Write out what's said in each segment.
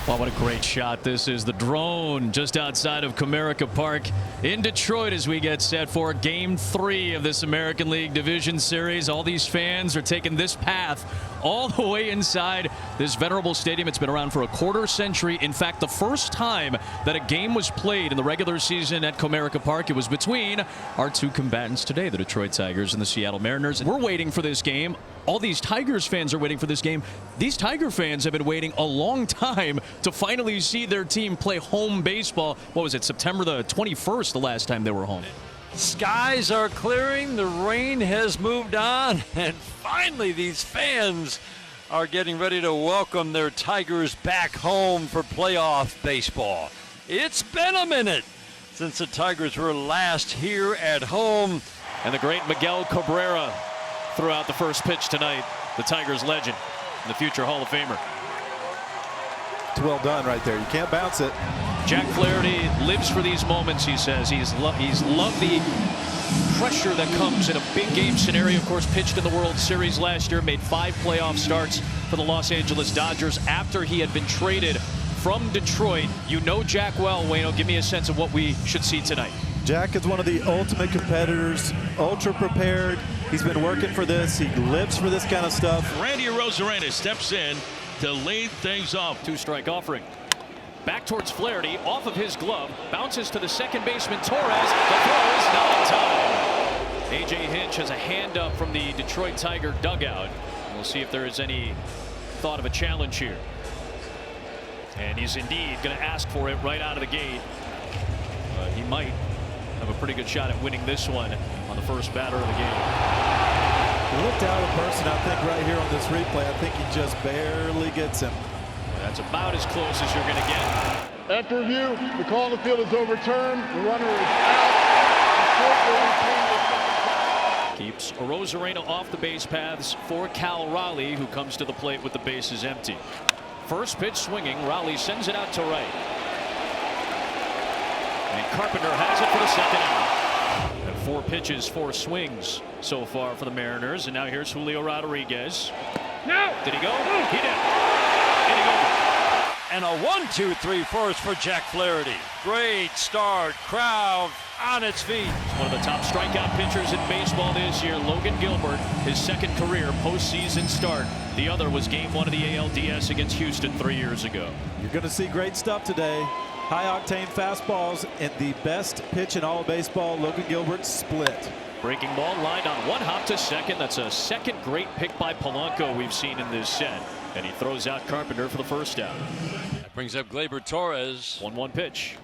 Wow, what a great shot this is. The drone just outside of Comerica Park in Detroit as we get set for Game 3 of this American League Division Series. All these fans are taking this path all the way inside this venerable stadium. It's been around for a quarter century. In fact, the first time that a game was played in the regular season at Comerica Park, it was between our two combatants today, the Detroit Tigers and the Seattle Mariners. We're waiting for this game. All these Tigers fans are waiting for this game. These Tiger fans have been waiting a long time to finally see their team play home baseball. What was it, September the 21st, the last time they were home? Skies are clearing, the rain has moved on, and finally these fans are getting ready to welcome their Tigers back home for playoff baseball. It's been a minute since the Tigers were last here at home. And the great Miguel Cabrera threw out the first pitch tonight, the Tigers legend, the future Hall of Famer. It's well done right there. You can't bounce it. Jack Flaherty lives for these moments, he says. He's loved the pressure that comes in a big game scenario. Of course, pitched in the World Series last year, made 5 playoff starts for the Los Angeles Dodgers after he had been traded from Detroit. You know Jack well, Wayno. Give me a sense of what we should see tonight. Jack is one of the ultimate competitors, ultra prepared. He's been working for this. He lives for this kind of stuff. Randy Arozarena steps in to lead things off. 2-strike offering. Back towards Flaherty, off of his glove, bounces to the second baseman, Torres. The throw is not in time. A.J. Hinch has a hand up from the Detroit Tiger dugout. We'll see if there is any thought of a challenge here. And he's indeed going to ask for it right out of the gate. He might have a pretty good shot at winning this one on the first batter of the game. He looked out of person, I think, right here on this replay. I think he just barely gets him. That's about as close as you're going to get. After review, the call on the field is overturned. The runner is out. Keeps Arozarena off the base paths for Cal Raleigh, who comes to the plate with the bases empty. First pitch swinging. Raleigh sends it out to right. And Carpenter has it for the second out. And 4 pitches, 4 swings so far for the Mariners. And now here's Julio Rodriguez. No! Did he go? He did. Inning over. And a 1-2-3 first for Jack Flaherty. Great start. Crowd on its feet. One of the top strikeout pitchers in baseball this year, Logan Gilbert, his second career postseason start. The other was Game 1 of the ALDS against Houston 3 years ago. You're going to see great stuff today. High-octane fastballs and the best pitch in all of baseball, Logan Gilbert, split. Breaking ball lined on one hop to second. That's a second great pick by Polanco we've seen in this set. And he throws out Carpenter for the first out. That brings up Gleyber Torres. 1-1 pitch.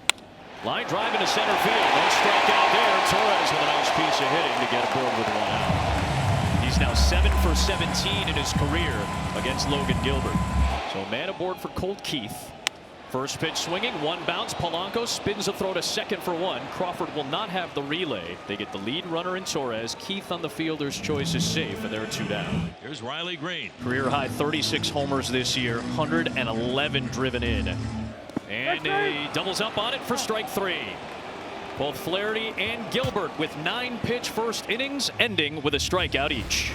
Line drive into center field. No strikeout there. Torres with a nice piece of hitting to get aboard with 1 out. He's now 7 for 17 in his career against Logan Gilbert. So man aboard for Colt Keith. First pitch swinging, 1 bounce. Polanco spins a throw to second for 1. Crawford will not have the relay. They get the lead runner in Torres. Keith on the fielder's choice is safe, and there are 2 down. Here's Riley Green. Career high 36 homers this year, 111 driven in. And he doubles up on it for strike 3. Both Flaherty and Gilbert with 9-pitch first innings, ending with a strikeout each.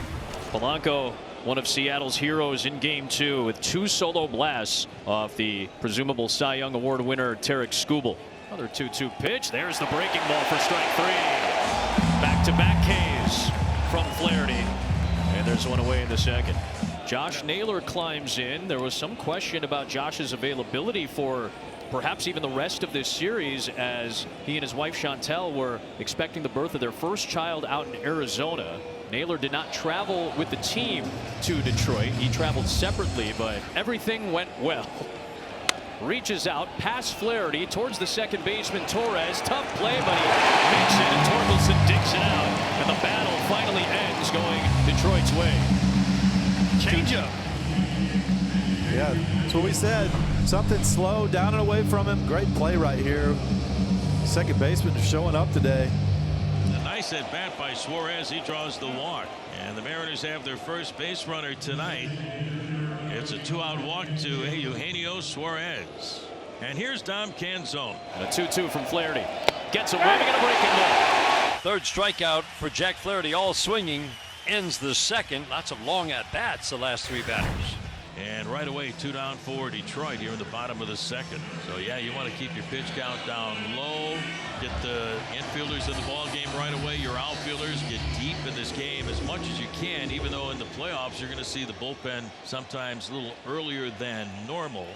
Polanco, one of Seattle's heroes in Game 2 with 2 solo blasts off the presumable Cy Young Award winner Tarek Skubal. Another 2-2 pitch. There's the breaking ball for strike 3. Back-to-back Ks from Flaherty. And there's one away in the second. Josh Naylor climbs in. There was some question about Josh's availability for perhaps even the rest of this series, as he and his wife Chantel were expecting the birth of their first child out in Arizona. Naylor did not travel with the team to Detroit. He traveled separately, but everything went well. Reaches out past Flaherty towards the second baseman Torres. Tough play, but he makes it, and Torkelson digs it out. And the battle finally ends going Detroit's way. Changeup. Yeah, that's what we said. Something slow, down and away from him. Great play right here. Second baseman showing up today. A nice at bat by Suarez. He draws the walk. And the Mariners have their first base runner tonight. It's a 2-out walk to Eugenio Suarez. And here's Dom Canzone. And a 2-2 from Flaherty. Gets a waving and a breaking ball. Third strikeout for Jack Flaherty, all swinging. Ends the second. Lots of long at bats the last 3 batters. And right away, 2 down for Detroit here in the bottom of the second. So yeah, you want to keep your pitch count down low, get the infielders in the ball game right away. Your outfielders get deep in this game as much as you can, even though in the playoffs you're going to see the bullpen sometimes a little earlier than normal.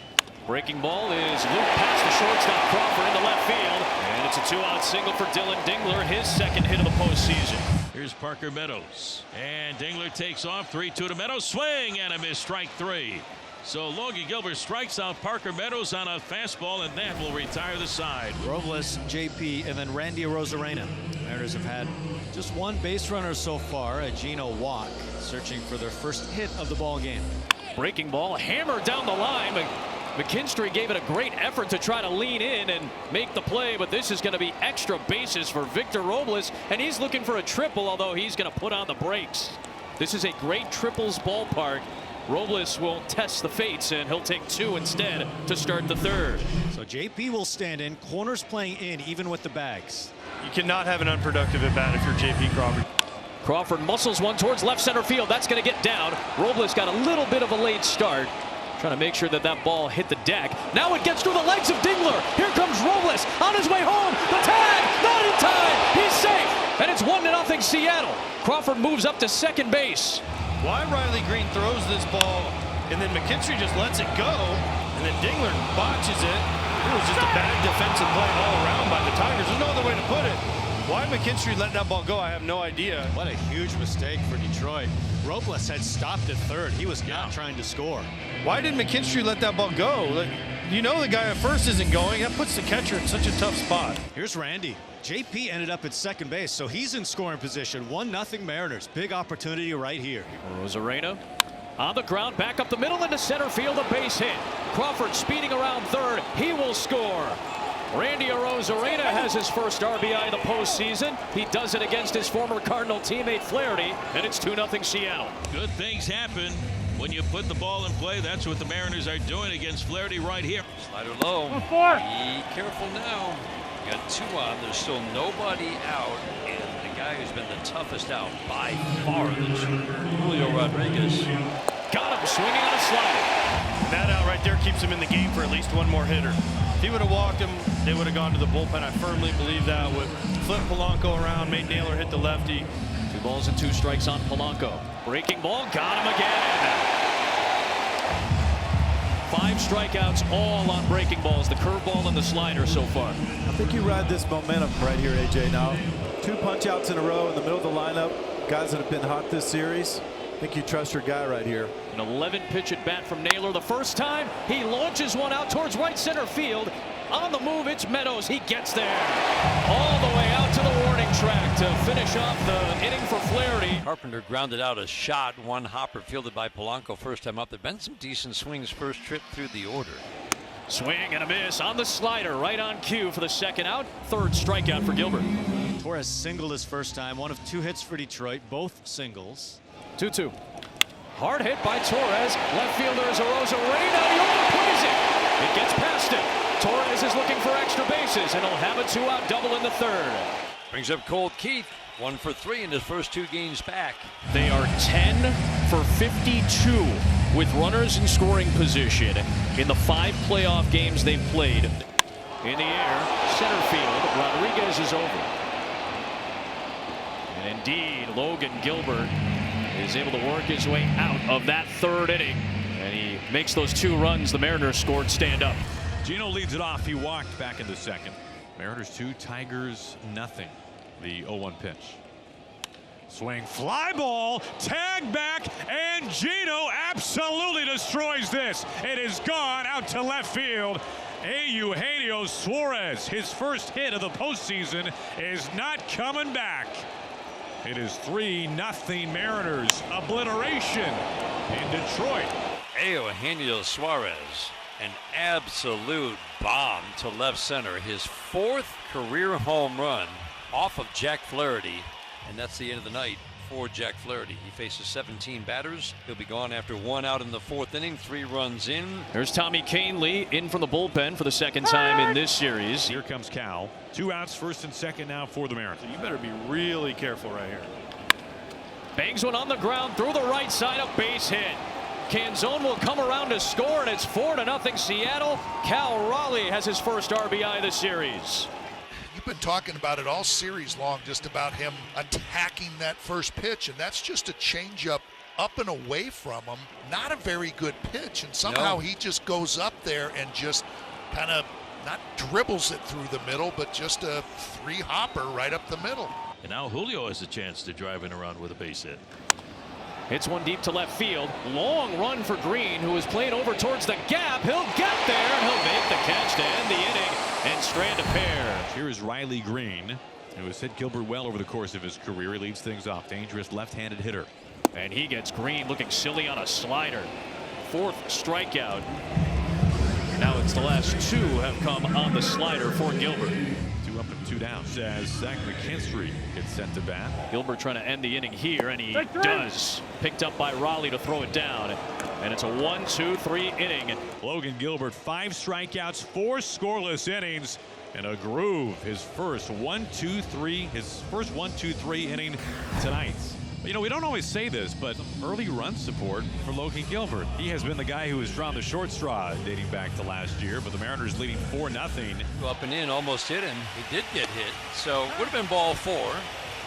Breaking ball is looped past the shortstop Crawford into left field, and it's a 2-out single for Dylan Dingler, his second hit of the postseason. Here's Parker Meadows, and Dingler takes off. 3-2 to Meadows, swing and a miss, strike 3. So Logan Gilbert strikes out Parker Meadows on a fastball, and that will retire the side. Robles, JP, and then Randy Arozarena. Mariners have had just one base runner so far, a Gino Walk, searching for their first hit of the ball game. Breaking ball hammered down the line. McKinstry gave it a great effort to try to lean in and make the play, but this is going to be extra bases for Victor Robles, and he's looking for a triple, although he's going to put on the brakes. This is a great triples ballpark. Robles will test the fates, and he'll take 2 instead to start the third. So JP will stand in, corners playing in even with the bags. You cannot have an unproductive at bat if you're JP Crawford. Crawford muscles one towards left center field. That's going to get down. Robles got a little bit of a late start, trying to make sure that that ball hit the deck. Now it gets through the legs of Dingler. Here comes Robles on his way home. The tag, not in time. He's safe, and it's 1-0 Seattle. Crawford moves up to second base. Why Riley Green throws this ball and then McKinstry just lets it go, and then Dingler botches it. It was just a bad defensive play all around by the Tigers. There's no other way to put it. Why McKinstry let that ball go, I have no idea. What a huge mistake for Detroit. Robles had stopped at third. He was not trying to score. Why did McKinstry let that ball go? Like, you know the guy at first isn't going. That puts the catcher in such a tough spot. Here's Randy. JP ended up at second base, so he's in scoring position. 1-0 Mariners. Big opportunity right here. Arozarena on the ground, back up the middle into center field, a base hit. Crawford speeding around third. He will score. Randy Arozarena has his first RBI of the postseason. He does it against his former Cardinal teammate Flaherty, and it's 2-0 Seattle. Good things happen when you put the ball in play. That's what the Mariners are doing against Flaherty right here. Slider low. Be careful now. You got 2 on. There's still nobody out. And the guy who's been the toughest out by far this year, Julio Rodriguez. Got him swinging on a slider. That out right there keeps him in the game for at least one more hitter. If he would have walked him, they would have gone to the bullpen. I firmly believe that. With flip Polanco around, made Naylor hit the lefty. 2 balls and 2 strikes on Polanco. Breaking ball, got him again. 5 strikeouts all on breaking balls, the curveball and the slider so far. I think you ride this momentum right here, AJ. Now 2 punch outs in a row in the middle of the lineup. Guys that have been hot this series. I think you trust your guy right here. An 11 pitch at bat from Naylor. The first time he launches one out towards right center field. On the move, it's Meadows. He gets there all the way out to the warning track to finish off the inning for Flaherty. Carpenter grounded out a shot. 1 hopper fielded by Polanco first time up. There have been some decent swings first trip through the order. Swing and a miss on the slider, right on cue for the second out. 3rd strikeout for Gilbert. Torres singled his first time. 1 of 2 hits for Detroit, both singles. 2-2. Hard hit by Torres. Left fielder is Arozarena. He overplays it. It gets past him. Torres is looking for extra bases, and he'll have a 2-out double in the 3rd. Brings up Colt Keith. 1 for 3 in his first 2 games back. They are 10 for 52 with runners in scoring position in the 5 playoff games they've played. In the air, center field. Rodriguez is over. And indeed, Logan Gilbert is able to work his way out of that 3rd inning, and he makes those 2 runs the Mariners scored stand up. Gino leads it off. He walked back in the second. Mariners 2, Tigers nothing. The 0-1 pitch. Swing, fly ball, tag back, and Gino absolutely destroys this. It is gone out to left field. Eugenio Suarez, his first hit of the postseason, is not coming back. It is 3-0 Mariners. Obliteration in Detroit. Eugenio Suarez, an absolute bomb to left center. His 4th career home run off of Jack Flaherty, and that's the end of the night for Jack Flaherty. He faces 17 batters. He'll be gone after 1 out in the 4th inning, 3 runs in. There's Tommy Canley in from the bullpen for the 2nd time in this series. Here comes Cal. 2 outs, 1st and 2nd now for the Mariners. You better be really careful right here. Bangs one on the ground through the right side, a base hit. Canzone will come around to score, and it's 4-0 Seattle. Cal Raleigh has his first RBI of the series. You've been talking about it all series long, just about him attacking that first pitch, and that's just a changeup up and away from him. Not a very good pitch, and somehow he just goes up there and just kind of not dribbles it through the middle, but just a three-hopper right up the middle. And now Julio has a chance to drive in around with a base hit. Hits one deep to left field. Long run for Green, who is playing over towards the gap. He'll get there, and he'll make the catch to end the inning and strand a pair. Here is Riley Green, who has hit Gilbert well over the course of his career. He leads things off. Dangerous left-handed hitter. And he gets Green looking silly on a slider. 4th strikeout. Now it's the last 2 have come on the slider for Gilbert. 2 up and 2 down as Zach McKinstry gets sent to bat. Gilbert trying to end the inning here, and he does. Picked up by Raleigh to throw it down. And it's a 1-2-3 inning. Logan Gilbert, 5 strikeouts, 4 scoreless innings, and a groove. His first 1-2-3 inning tonight. You know, we don't always say this, but early run support for Logan Gilbert. He has been the guy who has drawn the short straw dating back to last year, but the Mariners leading 4-0. Up and in, almost hit him. He did get hit, so would have been ball 4.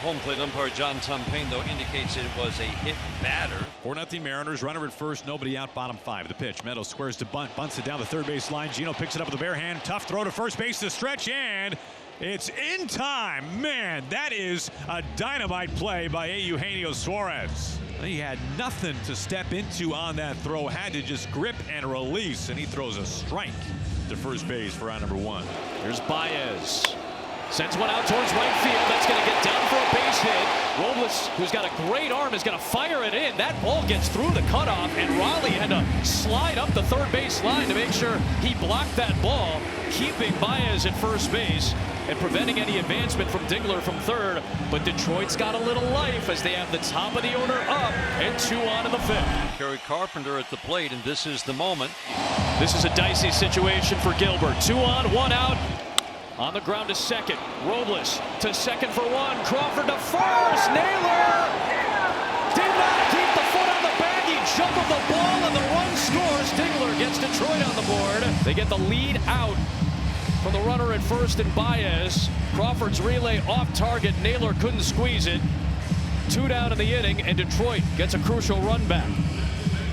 Home plate umpire John Tumpain, though, indicates it was a hit batter. 4-0 Mariners. Runner at first, nobody out, bottom 5. The pitch. Meadows squares to bunt, bunts it down the third base line. Gino picks it up with a bare hand. Tough throw to first base to stretch, and it's in time. Man, that is a dynamite play by Eugenio Suarez. He had nothing to step into on that throw. Had to just grip and release, and he throws a strike to first base for out number 1. Here's Baez. Sends one out towards right field. That's going to get down for a base hit. Robles, who's got a great arm, is going to fire it in. That ball gets through the cutoff, and Raleigh had to slide up the third base line to make sure he blocked that ball, keeping Baez at first base and preventing any advancement from Dingler from third. But Detroit's got a little life as they have the top of the order up and 2 on in the 5th. Kerry Carpenter at the plate, and this is the moment. This is a dicey situation for Gilbert. 2 on, 1 out. On the ground to second. Robles to second for 1. Crawford to first. Naylor did not keep the foot on the bag. He juggled the ball and the run scores. Dingler gets Detroit on the board. They get the lead out from the runner at first and Baez. Crawford's relay off target. Naylor couldn't squeeze it. 2 down in the inning, and Detroit gets a crucial run back.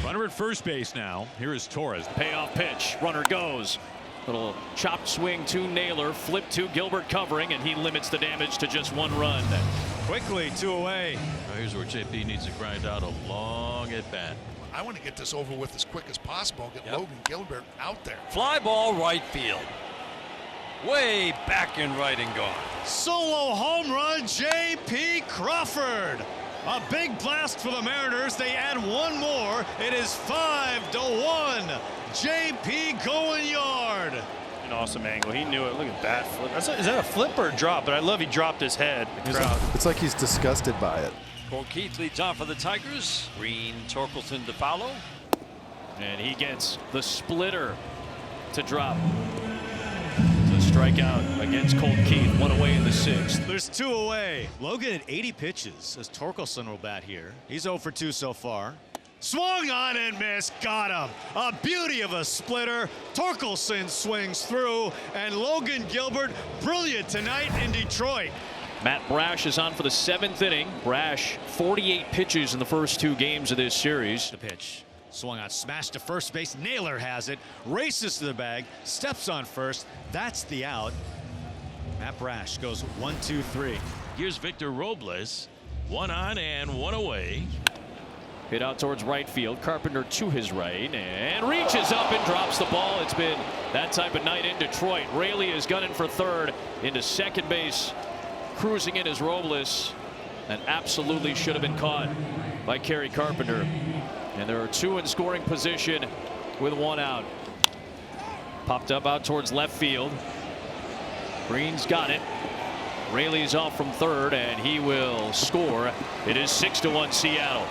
Runner at first base now. Here is Torres. Payoff pitch. Runner goes. Little chopped swing to Naylor, flip to Gilbert covering, and he limits the damage to just 1 run. Quickly, 2 away. Well, here's where JP needs to grind out a long at bat. I want to get this over with as quick as possible. Get Logan Gilbert out there. Fly ball right field. Way back in right and gone. Solo home run, J.P. Crawford. A big blast for the Mariners. They add 1 more. It is 5-1. J.P. going yard. An awesome angle. He knew it. Look at that flip. Is that a flip or a drop? But I love he dropped his head. It's like he's disgusted by it. Colt Keith leads off for the Tigers. Green, Torkelson to follow. And he gets the splitter to drop. To strike out against Colt Keith. 1 away in the 6th. There's 2 away. Logan at 80 pitches as Torkelson will bat here. He's 0 for 2 so far. Swung on and missed. Got him. A beauty of a splitter. Torkelson swings through, and Logan Gilbert brilliant tonight in Detroit. Matt Brash is on for the 7th inning. Brash 48 pitches in the first 2 games of this series. The pitch. Swung on, smashed to first base. Naylor has it. Races to the bag. Steps on first. That's the out. Matt Brash goes 1-2-3. Here's Victor Robles. 1 on and 1 away. Hit out towards right field. Carpenter to his right and reaches up and drops the ball. It's been that type of night in Detroit. Raley is gunning for third. Into second base. Cruising in is Robles. And absolutely should have been caught by Kerry Carpenter. And there are 2 in scoring position with 1 out. Popped up out towards left field. Green's got it. Raley's off from third, and he will score. It is 6-1 Seattle.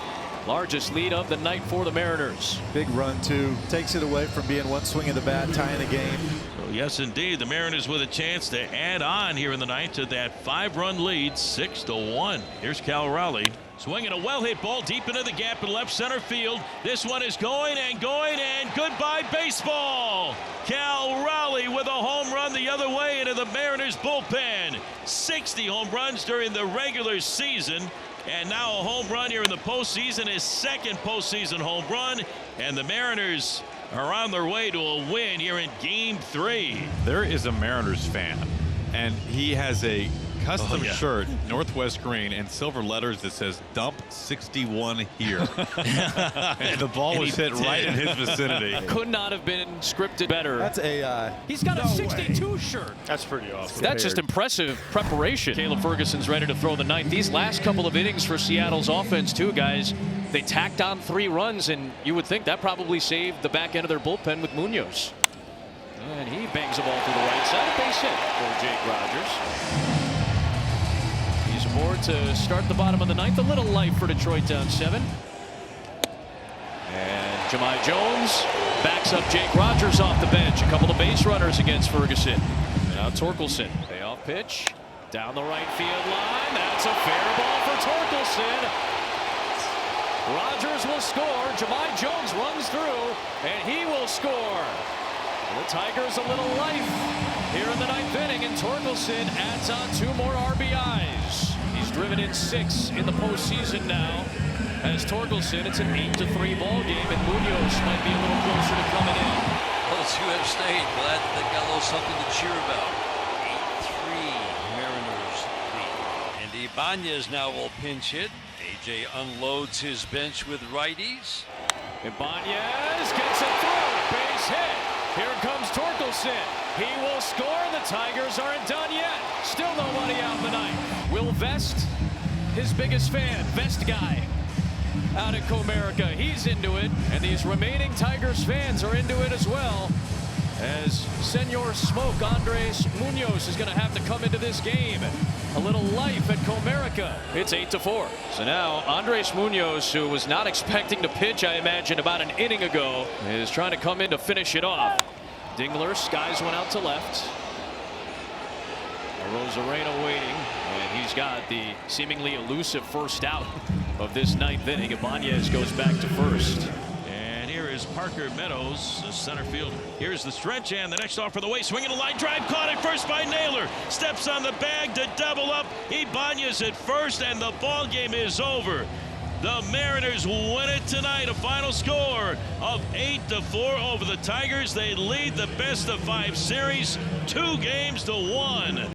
Largest lead of the night for the Mariners. Big run, too. Takes it away from being one swing of the bat, tying the game. So yes, indeed, the Mariners with a chance to add on here in the ninth to that 5-run lead, 6-1. Here's Cal Raleigh. Swinging a well-hit ball deep into the gap in left center field. This one is going and goodbye baseball. Cal Raleigh with a home run the other way into the Mariners bullpen. 60 home runs during the regular season, and now a home run here in the postseason, his second postseason home run, and the Mariners are on their way to a win here in Game 3. There is a Mariners fan, and he has a custom shirt, Northwest green, and silver letters that says "Dump 61 here." And the ball was hit right in his vicinity. Could not have been scripted better. That's AI. He's got a 62 shirt. That's pretty awesome. That's just impressive preparation. Caleb Ferguson's ready to throw the ninth. These last couple of innings for Seattle's offense, too, guys. They tacked on 3 runs, and you would think that probably saved the back end of their bullpen with Munoz. And he bangs the ball to the right side. A base hit for Jake Rogers. He's aboard to start the bottom of the ninth. A little light for Detroit, down 7. And Jahmai Jones backs up Jake Rogers off the bench. A couple of base runners against Ferguson. Now Torkelson. Payoff pitch down the right field line. That's a fair ball for Torkelson. Rogers will score. Jahmai Jones runs through, and he will score. The Tigers a little life here in the ninth inning, and Torkelson adds on 2 more RBIs. He's driven in 6 in the postseason now. As Torkelson, it's an 8-3 ball game, and Munoz might be a little closer to coming in. Well, it's UF State. Glad they got a little something to cheer about. 8-3 Mariners lead. And Ibanez now will pinch hit. AJ unloads his bench with righties. Ibanez gets it through. Base hit. Here comes Torkelson. He will score. The Tigers aren't done yet. Still nobody out in the ninth. Will Vest, his biggest fan, Vest guy, out at Comerica. He's into it, and these remaining Tigers fans are into it as well. As Senor Smoke Andres Munoz is going to have to come into this game. A little life at Comerica. It's 8-4. So now Andres Munoz, who was not expecting to pitch, I imagine, about an inning ago, is trying to come in to finish it off. Dingler skies one out to left. Rosarena waiting, and he's got the seemingly elusive first out of this ninth inning. Ibanez goes back to first. And here is Parker Meadows, the center fielder. Here's the stretch, and the next off for the way. Swinging a line drive, caught at first by Naylor. Steps on the bag to double up. Ibanez at first, and the ball game is over. The Mariners win it tonight. A final score of 8-4 over the Tigers. They lead the best-of-5 series 2-1.